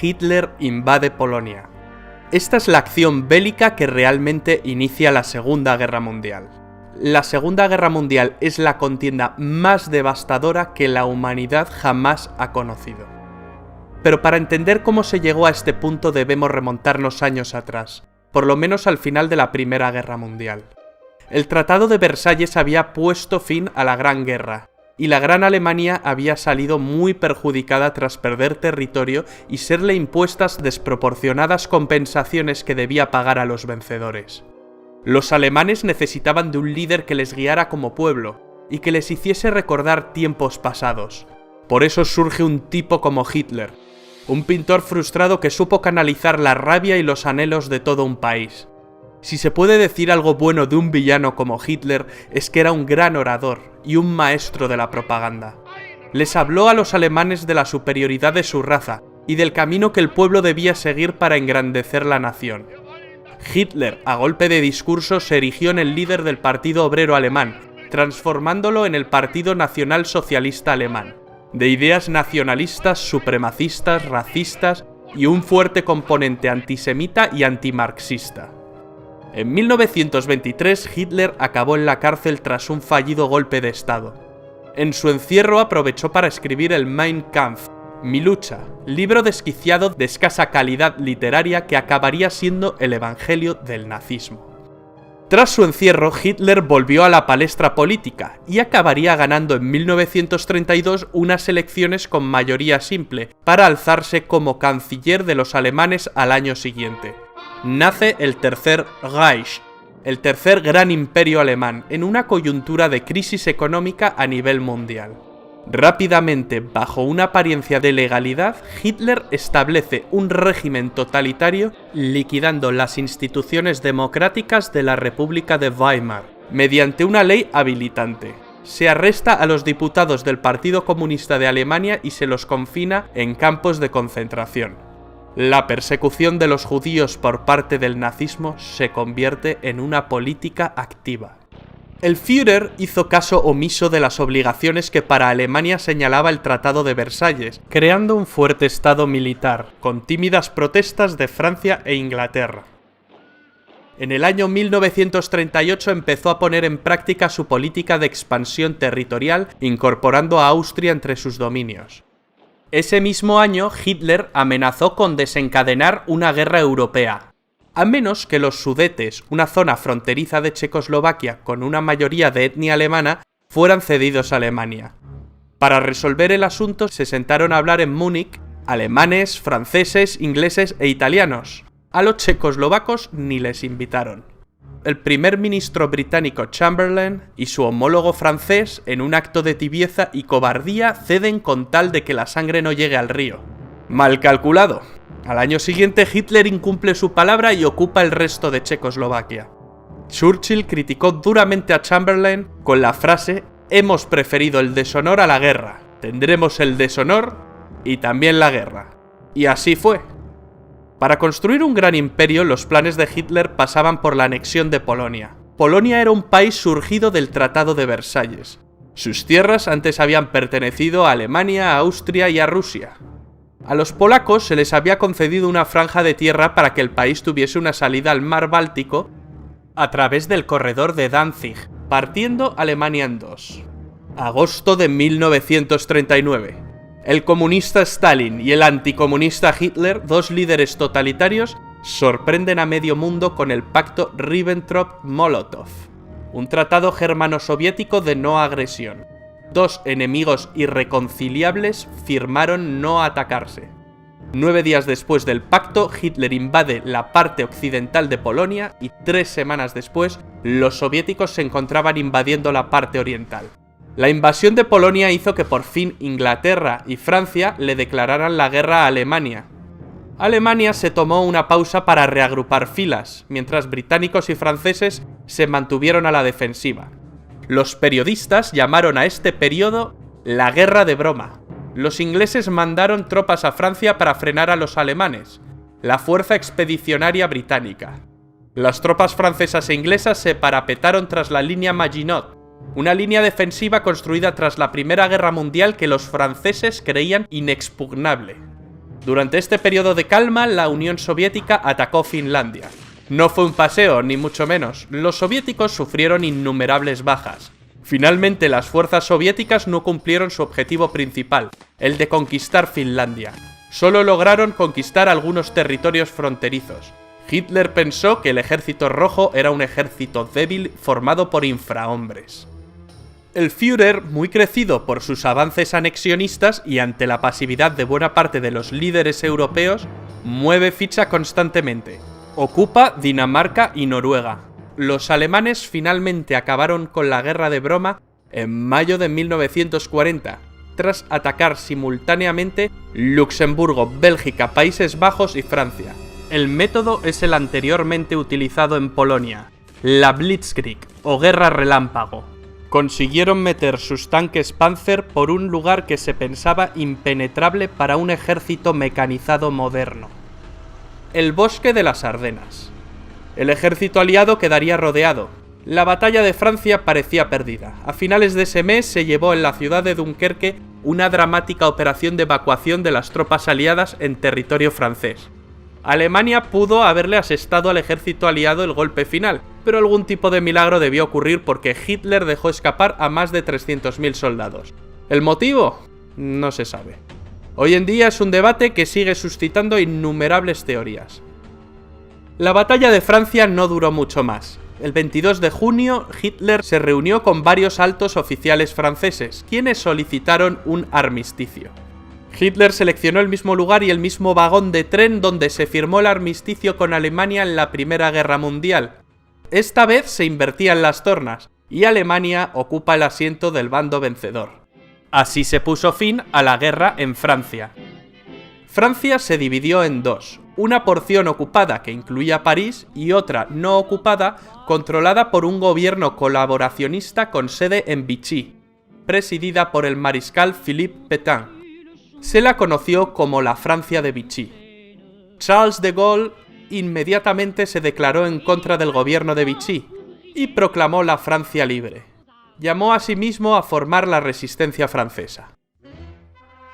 Hitler invade Polonia. Esta es la acción bélica que realmente inicia la Segunda Guerra Mundial. La Segunda Guerra Mundial es la contienda más devastadora que la humanidad jamás ha conocido. Pero para entender cómo se llegó a este punto debemos remontarnos años atrás, por lo menos al final de la Primera Guerra Mundial. El Tratado de Versalles había puesto fin a la Gran Guerra, y la Gran Alemania había salido muy perjudicada tras perder territorio y serle impuestas desproporcionadas compensaciones que debía pagar a los vencedores. Los alemanes necesitaban de un líder que les guiara como pueblo y que les hiciese recordar tiempos pasados. Por eso surge un tipo como Hitler, un pintor frustrado que supo canalizar la rabia y los anhelos de todo un país. Si se puede decir algo bueno de un villano como Hitler, es que era un gran orador y un maestro de la propaganda. Les habló a los alemanes de la superioridad de su raza y del camino que el pueblo debía seguir para engrandecer la nación. Hitler, a golpe de discurso, se erigió en el líder del Partido Obrero Alemán, transformándolo en el Partido Nacional Socialista Alemán, de ideas nacionalistas, supremacistas, racistas y un fuerte componente antisemita y antimarxista. En 1923 Hitler acabó en la cárcel tras un fallido golpe de Estado. En su encierro aprovechó para escribir el Mein Kampf, Mi lucha, libro desquiciado de escasa calidad literaria que acabaría siendo el evangelio del nazismo. Tras su encierro, Hitler volvió a la palestra política y acabaría ganando en 1932 unas elecciones con mayoría simple para alzarse como canciller de los alemanes al año siguiente. Nace el Tercer Reich, el tercer gran imperio alemán, en una coyuntura de crisis económica a nivel mundial. Rápidamente, bajo una apariencia de legalidad, Hitler establece un régimen totalitario liquidando las instituciones democráticas de la República de Weimar, mediante una ley habilitante. Se arresta a los diputados del Partido Comunista de Alemania y se los confina en campos de concentración. La persecución de los judíos por parte del nazismo se convierte en una política activa. El Führer hizo caso omiso de las obligaciones que para Alemania señalaba el Tratado de Versalles, creando un fuerte estado militar, con tímidas protestas de Francia e Inglaterra. En el año 1938 empezó a poner en práctica su política de expansión territorial, incorporando a Austria entre sus dominios. Ese mismo año, Hitler amenazó con desencadenar una guerra europea, a menos que los Sudetes, una zona fronteriza de Checoslovaquia con una mayoría de etnia alemana, fueran cedidos a Alemania. Para resolver el asunto se sentaron a hablar en Múnich alemanes, franceses, ingleses e italianos. A los checoslovacos ni les invitaron. El primer ministro británico Chamberlain y su homólogo francés, en un acto de tibieza y cobardía, ceden con tal de que la sangre no llegue al río. Mal calculado. Al año siguiente Hitler incumple su palabra y ocupa el resto de Checoslovaquia. Churchill criticó duramente a Chamberlain con la frase «Hemos preferido el deshonor a la guerra, tendremos el deshonor y también la guerra». Y así fue. Para construir un gran imperio, los planes de Hitler pasaban por la anexión de Polonia. Polonia era un país surgido del Tratado de Versalles. Sus tierras antes habían pertenecido a Alemania, a Austria y a Rusia. A los polacos se les había concedido una franja de tierra para que el país tuviese una salida al mar Báltico a través del corredor de Danzig, partiendo Alemania en dos. Agosto de 1939. El comunista Stalin y el anticomunista Hitler, dos líderes totalitarios, sorprenden a medio mundo con el pacto Ribbentrop-Molotov, un tratado germano-soviético de no agresión. Dos enemigos irreconciliables firmaron no atacarse. 9 días después del pacto, Hitler invade la parte occidental de Polonia y 3 semanas después, los soviéticos se encontraban invadiendo la parte oriental. La invasión de Polonia hizo que por fin Inglaterra y Francia le declararan la guerra a Alemania. Alemania se tomó una pausa para reagrupar filas, mientras británicos y franceses se mantuvieron a la defensiva. Los periodistas llamaron a este periodo la Guerra de Broma. Los ingleses mandaron tropas a Francia para frenar a los alemanes, la Fuerza Expedicionaria Británica. Las tropas francesas e inglesas se parapetaron tras la línea Maginot, una línea defensiva construida tras la Primera Guerra Mundial que los franceses creían inexpugnable. Durante este periodo de calma, la Unión Soviética atacó Finlandia. No fue un paseo, ni mucho menos. Los soviéticos sufrieron innumerables bajas. Finalmente, las fuerzas soviéticas no cumplieron su objetivo principal, el de conquistar Finlandia. Solo lograron conquistar algunos territorios fronterizos. Hitler pensó que el Ejército Rojo era un ejército débil formado por infrahombres. El Führer, muy crecido por sus avances anexionistas y ante la pasividad de buena parte de los líderes europeos, mueve ficha constantemente. Ocupa Dinamarca y Noruega. Los alemanes finalmente acabaron con la guerra de broma en mayo de 1940, tras atacar simultáneamente Luxemburgo, Bélgica, Países Bajos y Francia. El método es el anteriormente utilizado en Polonia, la Blitzkrieg o Guerra Relámpago. Consiguieron meter sus tanques Panzer por un lugar que se pensaba impenetrable para un ejército mecanizado moderno. El bosque de las Ardenas. El ejército aliado quedaría rodeado. La batalla de Francia parecía perdida. A finales de ese mes se llevó en la ciudad de Dunkerque una dramática operación de evacuación de las tropas aliadas en territorio francés. Alemania pudo haberle asestado al ejército aliado el golpe final, pero algún tipo de milagro debió ocurrir porque Hitler dejó escapar a más de 300.000 soldados. ¿El motivo? No se sabe. Hoy en día es un debate que sigue suscitando innumerables teorías. La batalla de Francia no duró mucho más. El 22 de junio, Hitler se reunió con varios altos oficiales franceses, quienes solicitaron un armisticio. Hitler seleccionó el mismo lugar y el mismo vagón de tren donde se firmó el armisticio con Alemania en la Primera Guerra Mundial. Esta vez se invertían las tornas, y Alemania ocupa el asiento del bando vencedor. Así se puso fin a la guerra en Francia. Francia se dividió en dos, una porción ocupada que incluía París y otra no ocupada controlada por un gobierno colaboracionista con sede en Vichy, presidida por el mariscal Philippe Pétain. Se la conoció como la Francia de Vichy. Charles de Gaulle inmediatamente se declaró en contra del gobierno de Vichy y proclamó la Francia libre. Llamó a sí mismo a formar la resistencia francesa.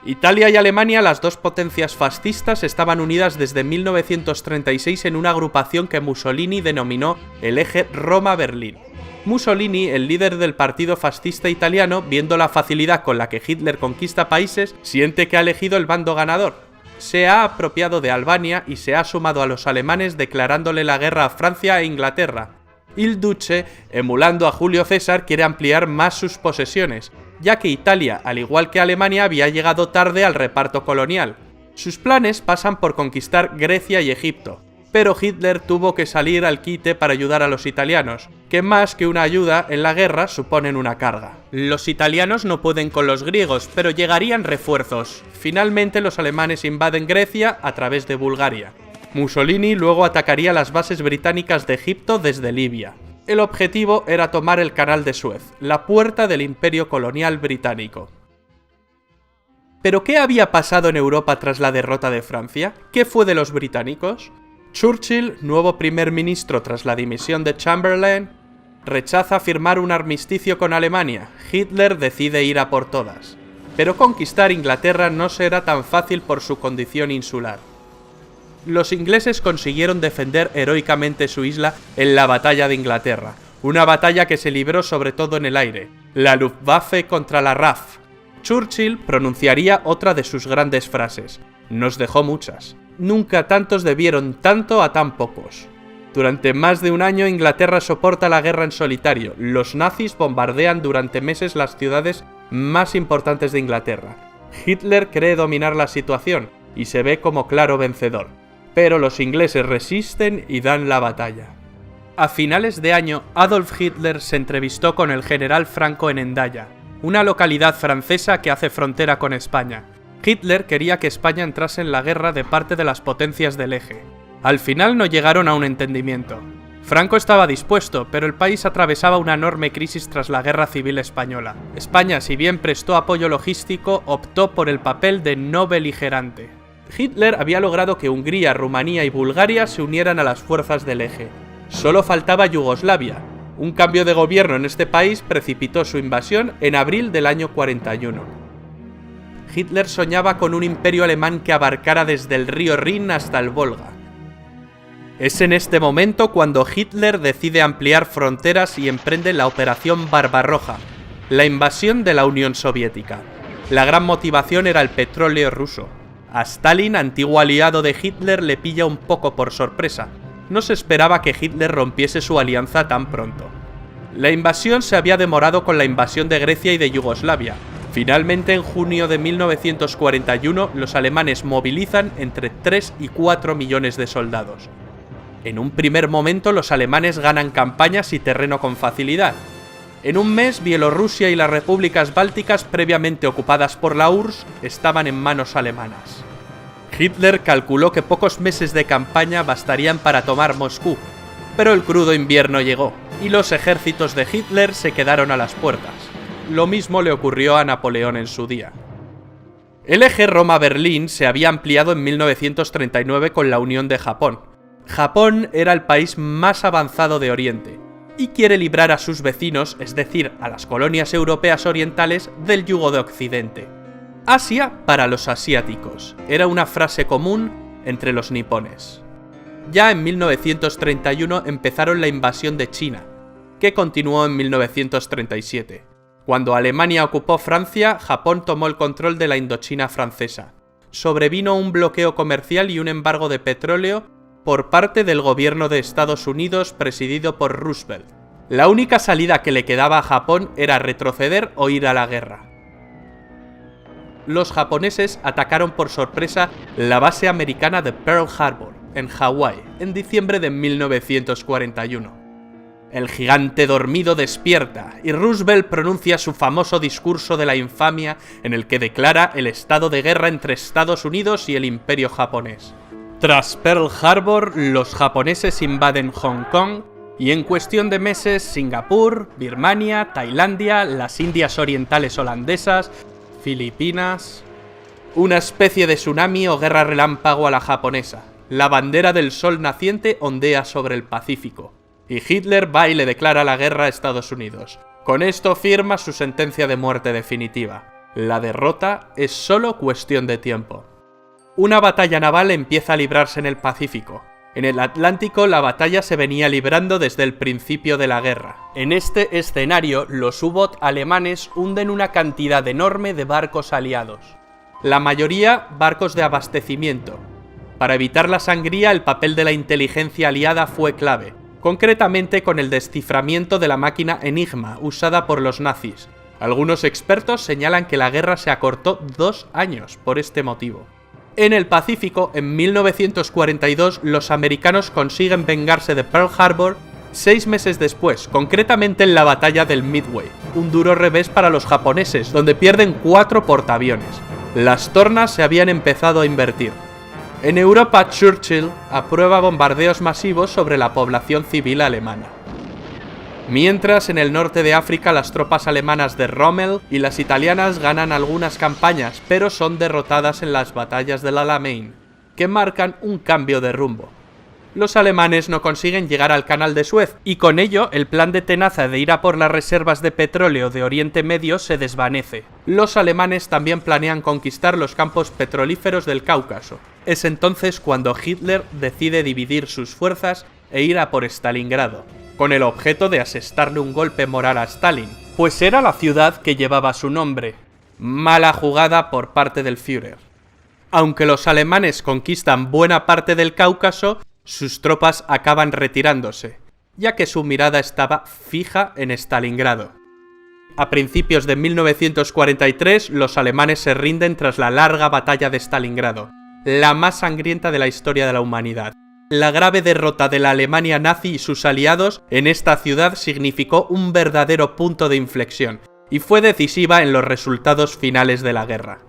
Italia y Alemania, las dos potencias fascistas, estaban unidas desde 1936 en una agrupación que Mussolini denominó el eje Roma-Berlín. Mussolini, el líder del partido fascista italiano, viendo la facilidad con la que Hitler conquista países, siente que ha elegido el bando ganador. Se ha apropiado de Albania y se ha sumado a los alemanes declarándole la guerra a Francia e Inglaterra. Il Duce, emulando a Julio César, quiere ampliar más sus posesiones, ya que Italia, al igual que Alemania, había llegado tarde al reparto colonial. Sus planes pasan por conquistar Grecia y Egipto, pero Hitler tuvo que salir al quite para ayudar a los italianos, que más que una ayuda en la guerra suponen una carga. Los italianos no pueden con los griegos, pero llegarían refuerzos. Finalmente los alemanes invaden Grecia a través de Bulgaria. Mussolini luego atacaría las bases británicas de Egipto desde Libia. El objetivo era tomar el Canal de Suez, la puerta del imperio colonial británico. ¿Pero qué había pasado en Europa tras la derrota de Francia? ¿Qué fue de los británicos? Churchill, nuevo primer ministro tras la dimisión de Chamberlain, rechaza firmar un armisticio con Alemania. Hitler decide ir a por todas. Pero conquistar Inglaterra no será tan fácil por su condición insular. Los ingleses consiguieron defender heroicamente su isla en la batalla de Inglaterra, una batalla que se libró sobre todo en el aire, la Luftwaffe contra la RAF. Churchill pronunciaría otra de sus grandes frases: nos dejó muchas. Nunca tantos debieron tanto a tan pocos. Durante más de un año Inglaterra soporta la guerra en solitario. Los nazis bombardean durante meses las ciudades más importantes de Inglaterra. Hitler cree dominar la situación y se ve como claro vencedor. Pero los ingleses resisten y dan la batalla. A finales de año, Adolf Hitler se entrevistó con el general Franco en Hendaya, una localidad francesa que hace frontera con España. Hitler quería que España entrase en la guerra de parte de las potencias del eje. Al final no llegaron a un entendimiento. Franco estaba dispuesto, pero el país atravesaba una enorme crisis tras la Guerra Civil Española. España, si bien prestó apoyo logístico, optó por el papel de no beligerante. Hitler había logrado que Hungría, Rumanía y Bulgaria se unieran a las fuerzas del eje. Solo faltaba Yugoslavia. Un cambio de gobierno en este país precipitó su invasión en abril del año 41. Hitler soñaba con un imperio alemán que abarcara desde el río Rin hasta el Volga. Es en este momento cuando Hitler decide ampliar fronteras y emprende la Operación Barbarroja, la invasión de la Unión Soviética. La gran motivación era el petróleo ruso. A Stalin, antiguo aliado de Hitler, le pilla un poco por sorpresa. No se esperaba que Hitler rompiese su alianza tan pronto. La invasión se había demorado con la invasión de Grecia y de Yugoslavia. Finalmente, en junio de 1941, los alemanes movilizan entre 3 y 4 millones de soldados. En un primer momento, los alemanes ganan campañas y terreno con facilidad. En un mes, Bielorrusia y las repúblicas bálticas previamente ocupadas por la URSS estaban en manos alemanas. Hitler calculó que pocos meses de campaña bastarían para tomar Moscú, pero el crudo invierno llegó, y los ejércitos de Hitler se quedaron a las puertas. Lo mismo le ocurrió a Napoleón en su día. El eje Roma-Berlín se había ampliado en 1939 con la unión de Japón. Japón era el país más avanzado de Oriente, y quiere librar a sus vecinos, es decir, a las colonias europeas orientales, del yugo de Occidente. Asia para los asiáticos, era una frase común entre los nipones. Ya en 1931 empezaron la invasión de China, que continuó en 1937. Cuando Alemania ocupó Francia, Japón tomó el control de la Indochina francesa. Sobrevino un bloqueo comercial y un embargo de petróleo por parte del gobierno de Estados Unidos presidido por Roosevelt. La única salida que le quedaba a Japón era retroceder o ir a la guerra. Los japoneses atacaron por sorpresa la base americana de Pearl Harbor, en Hawái, en diciembre de 1941. El gigante dormido despierta y Roosevelt pronuncia su famoso discurso de la infamia en el que declara el estado de guerra entre Estados Unidos y el Imperio japonés. Tras Pearl Harbor, los japoneses invaden Hong Kong y en cuestión de meses Singapur, Birmania, Tailandia, las Indias Orientales holandesas, Filipinas... Una especie de tsunami o guerra relámpago a la japonesa. La bandera del sol naciente ondea sobre el Pacífico. Y Hitler va y le declara la guerra a Estados Unidos. Con esto firma su sentencia de muerte definitiva. La derrota es solo cuestión de tiempo. Una batalla naval empieza a librarse en el Pacífico. En el Atlántico la batalla se venía librando desde el principio de la guerra. En este escenario, los U-Boot alemanes hunden una cantidad enorme de barcos aliados. La mayoría barcos de abastecimiento. Para evitar la sangría, el papel de la inteligencia aliada fue clave, concretamente con el desciframiento de la máquina Enigma usada por los nazis. Algunos expertos señalan que la guerra se acortó 2 años por este motivo. En el Pacífico, en 1942, los americanos consiguen vengarse de Pearl Harbor 6 meses después, concretamente en la batalla del Midway, un duro revés para los japoneses, donde pierden 4 portaaviones. Las tornas se habían empezado a invertir. En Europa, Churchill aprueba bombardeos masivos sobre la población civil alemana. Mientras, en el norte de África, las tropas alemanas de Rommel y las italianas ganan algunas campañas, pero son derrotadas en las batallas del Alamein, que marcan un cambio de rumbo. Los alemanes no consiguen llegar al Canal de Suez, y con ello el plan de Tenaza de ir a por las reservas de petróleo de Oriente Medio se desvanece. Los alemanes también planean conquistar los campos petrolíferos del Cáucaso. Es entonces cuando Hitler decide dividir sus fuerzas e ir a por Stalingrado, con el objeto de asestarle un golpe moral a Stalin, pues era la ciudad que llevaba su nombre. Mala jugada por parte del Führer. Aunque los alemanes conquistan buena parte del Cáucaso, sus tropas acaban retirándose, ya que su mirada estaba fija en Stalingrado. A principios de 1943, los alemanes se rinden tras la larga batalla de Stalingrado, la más sangrienta de la historia de la humanidad. La grave derrota de la Alemania nazi y sus aliados en esta ciudad significó un verdadero punto de inflexión, y fue decisiva en los resultados finales de la guerra.